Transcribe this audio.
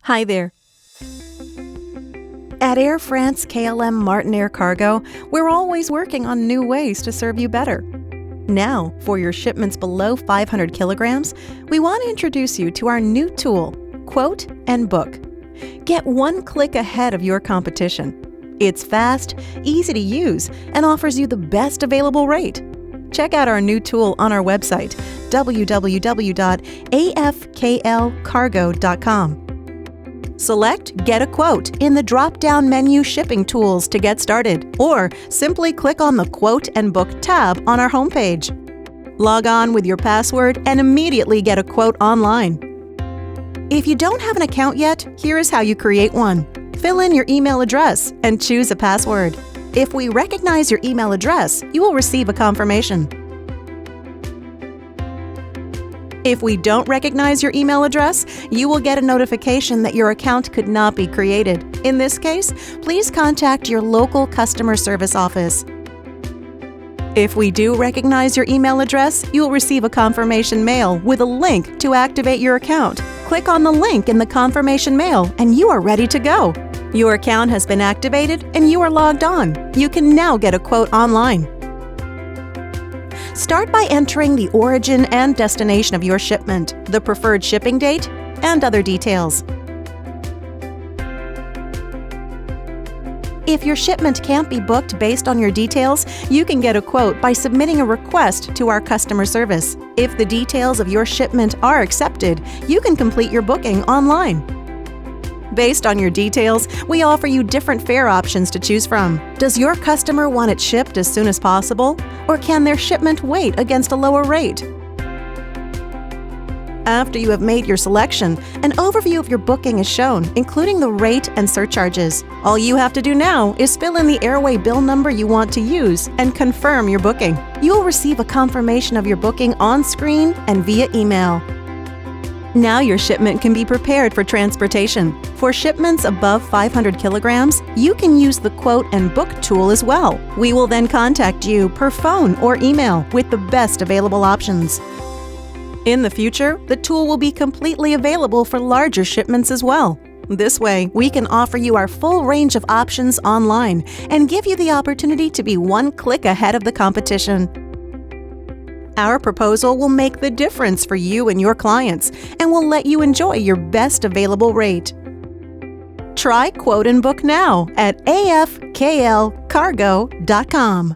Hi there. At Air France KLM Martin Air Cargo, we're always working on new ways to serve you better. Now, for your shipments below 500 kilograms, we want to introduce you to our new tool, Quote and Book. Get one click ahead of your competition. It's fast, easy to use, and offers you the best available rate. Check out our new tool on our website, www.afklcargo.com. Select Get a Quote in the drop-down menu Shipping Tools to get started, or simply click on the Quote and Book tab on our homepage. Log on with your password and immediately get a quote online. If you don't have an account yet, here is how you create one. Fill in your email address and choose a password. If we recognize your email address, you will receive a confirmation. If we don't recognize your email address, you will get a notification that your account could not be created. In this case, please contact your local customer service office. If we do recognize your email address, you will receive a confirmation mail with a link to activate your account. Click on the link in the confirmation mail and you are ready to go. Your account has been activated and you are logged on. You can now get a quote online. Start by entering the origin and destination of your shipment, the preferred shipping date, and other details. If your shipment can't be booked based on your details, you can get a quote by submitting a request to our customer service. If the details of your shipment are accepted, you can complete your booking online. Based on your details, we offer you different fare options to choose from. Does your customer want it shipped as soon as possible, or can their shipment wait against a lower rate? After you have made your selection, an overview of your booking is shown, including the rate and surcharges. All you have to do now is fill in the airway bill number you want to use and confirm your booking. You will receive a confirmation of your booking on screen and via email. Now your shipment can be prepared for transportation. For shipments above 500 kilograms, you can use the Quote and Book tool as well. We will then contact you per phone or email with the best available options. In the future, the tool will be completely available for larger shipments as well. This way, we can offer you our full range of options online and give you the opportunity to be one click ahead of the competition. Our proposal will make the difference for you and your clients and will let you enjoy your best available rate. Try Quote and Book now at afklcargo.com.